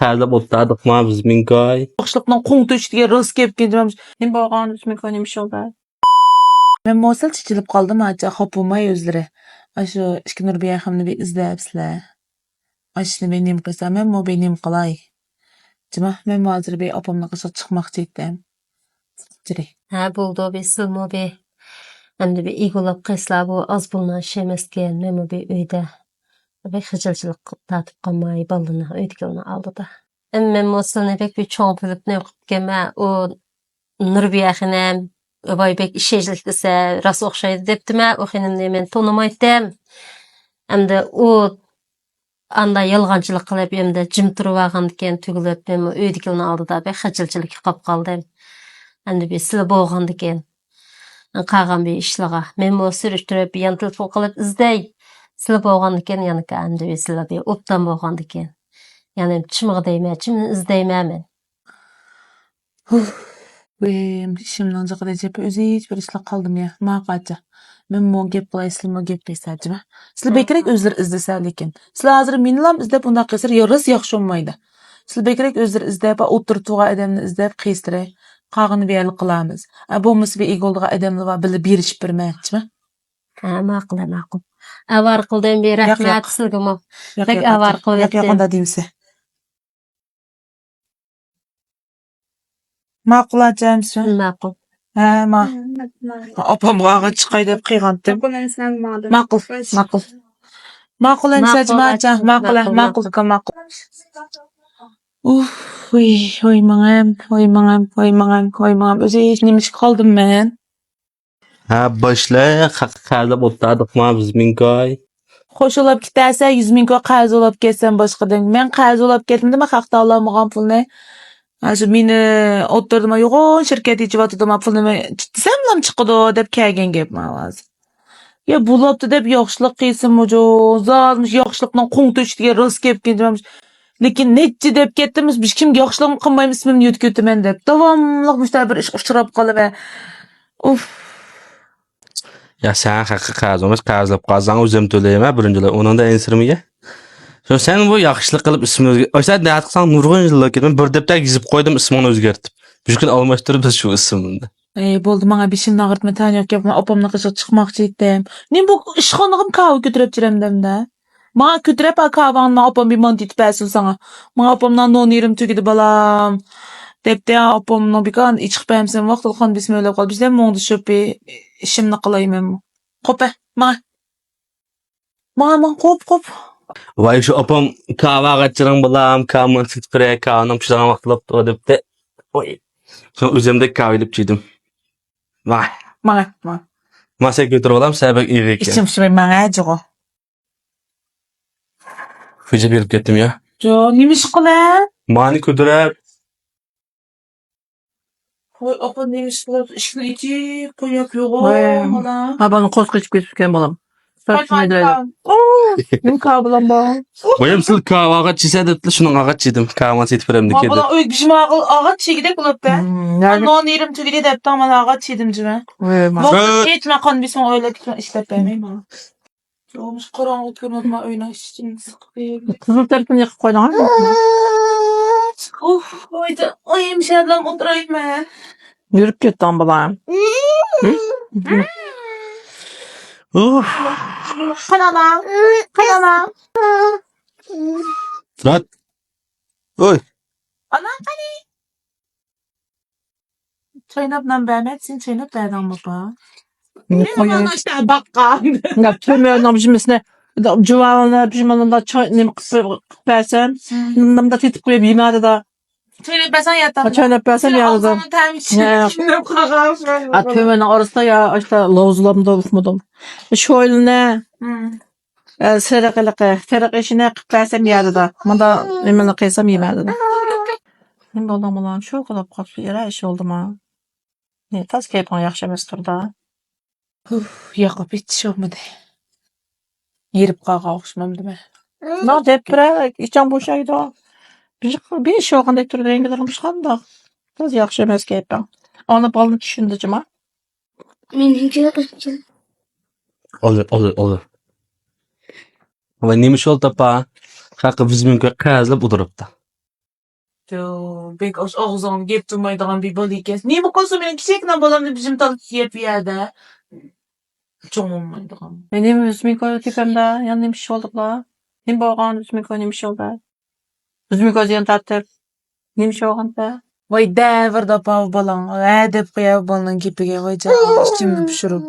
qazlab o'ttirdik ma biz minkoy. Boşlukla qo'ngtu ichiga rost kelib keldim. Men borgan ismi ko'nish oldi. Men mosal chichilib qoldim acha hopumay o'zlari. Shu ikki Nurbiya hamni bir izlabsizlar. Ashni benim qilsam men mo benim qilay. Jima men hozir bir opamni qilib chiqmoqchi edim. Jiri. Ha bo'ldi bir silmo bir. Endi bir ig'olab qilslar bu oz bo'lgan ish emaskan. Men bir uyda bir xijilchilik tatib qolmay balini uydiga oldida. Men mosilni pek bir cho'ng qilib ne qilgan o Nurbiyaxinem Obaybek işçilik dese rast o'xshaydi debdimi? O xonimni men tonimaydim. Endi o anda yolg'onchilik qilib, endi jim turib olgandan tugilib, men uydigining oldida bir xijilchilik qilib qoldim. Endi bir sizlar bo'lgandan qolgan bir ishlarga men bu surishtirib, yan telefon qilib izday. Sizlar bo'lgandan yana endi sizlar bir obdan bo'lgandan. Yani chimg'i deyman, chimni izdayman men. Benim işimden çok recep özü hiç bir işle kaldım ya. Maqaca. Men mo gep qilay, sizlar mo gep qilsajmi? Sizlar bekrek o'zlar izlasa lekin. Sizlar hozir menilam izlab unda qilsar yo'ris yaxshi olmaydi. Sizlar bekrek o'zlar izlab, o'tirtuğa odamni izlab qiystiray. Qag'ini bir qilamiz. Bo'lmasa bir egoldiga odamni va bilib berishib bermoqchimi? Ha, ma'qul, ma'qul. Avar qildim bir rahmat sizga mo. Bek avar qildim. Yaqında deyimse. Ma'qul ajamsa. Ma'qul. Ha, ma. Opam qağa chiqay deb qiygandim. Ma'qul, ma'qul. Ma'qul emsajma acha, ma'qul, ma'qul, ma'qul. Oy mangam. O'zi hech nima ish qoldim men. Ha boshla qazlab o'ttirdik ma biz minkoy. Qo'shilib ketsa 100 ming qarz olib ketsam boshqadan. Men qarz olib ketdim, men haqda olmagan pulni. Shu meni o'ttirdim, yo'g'on shirkat ichib pulni desamlam chiqdi deb kelgan gapman hozir. Ya bo'libdi deb yaxshilik qilsin mo'jo, zalmish yaxshilikdan qo'ngtu ichiga rost kelib keldim. Lekin nechi deb ketdimiz, biz kimga yaxshilik qilmaymiz, ismimni yutib o'taman deb. Davomli mushtar bir ish uchrab qolib va Ya sen haqiqiy qazlab qolsang o'zim to'layman birinchilar. Onun da ensirmiga. Şu sen bu yaxshilik qilib ismini o'zgartib. Oysa niyat qilsang nurg'un yillarga men bir debda yozib qo'ydim ismini o'zgartib. Bir kun almashtirib biz shu ismimni. Bo'ldi, menga beshimni og'ritma taniyoq gap, men opamni qishib chiqmoqchi edim. Men bu ishxonaga kahve ko'tarib jiramdimda. Menga ko'tarib kahvani opam bir mont etib bersin sana. Men opamdan non yerim tugidi balam. Debde opamni bir kan ichib bermsan vaqt olgan bismillah qol. Bizlar mo'ngdi sho'pi ishimni qilayman. Qo'pa, men qop. Vay şu opam kahve qaçırın balam, kahve sıtkıra, kahvenin pişiren vaqtlab turib debdi. Oy. Şu özümde kahve ilib çidim. Vay. Men. Masa götürüp alam, sebek iyi ekan. İçim şu menga jo'g'o. Fıcı berib ketdim ya. Jo, nima ish qilay? Mani ko'tarib. Voy, opa nima ish qilib, ishni ichib qo'yib yo'g'o. Ha bana koskoç gözüken balam. Benim kablam bağım. Oyam sil kahve qaçisa debdi, şunun qaç çidim. Kahve setib beramdi kedi. Bana öyle bizim ağaç çekidek olup be. Non yerim tügide de tamam ağaç çedim cime. Vakit geçme kan bizim öyle işte benim ha. Olmuş karanlık görünme öyle işin sıkıyor. Kızıl tarafını yakıp koydun ha? Oy imşadlan oturayım ben. Yürüp gitti balam. Kanala. Fırat. Oy. Anam kani. Çaynapdan vermezsin, çaynap verden baba. Ne zaman işte bakkan. Ya tümüyor namcımısına. Cıvarına pişmanında çay ne kıpırsan. Namda titip koyup yemeğde da. Çaynap versen yatak. Çaynap versen yarıda. Ağzını temizle. Kimden kakağım. Ha tümünün arasında ya işte lavzulamda ufmadım. Şöyle ne? Serak işine kıpırsam yarıda. Manda eminle kıysam yemeğde da. Ne buldum ulan? Şu kadar kapı yere iş oldu mu? Ne tas keypan yaxşımız turda. Yakıp hiç olmadı. Yerip kağa okşamam değil mi? Ne deyip bire içen boşaydı o. Bir iş olganda turda rengilerim çıkandı. Tas yaxşımız keypan. Onu balını düşündü cima. Olur. Ama neymiş oldu pa? Hakkı biz minkoy qazlab o'tiribdi. Bek ağzını gep durmaydigan bir bol ekan. Ne bu kalsa benim kichikna bolamni bizim talıp yep yerde. Çoğum olmaydigan. Benim Üzmiko'yu tepemde yanım bir şey oldu la. Hem boğan Üzmiko ne bir şey oldu. Üzmiko ziyan tatır. Ne bir şey oldu da. Vay devir da pav balan. Dep koya balan gepige vay canım. İçimni pişirip.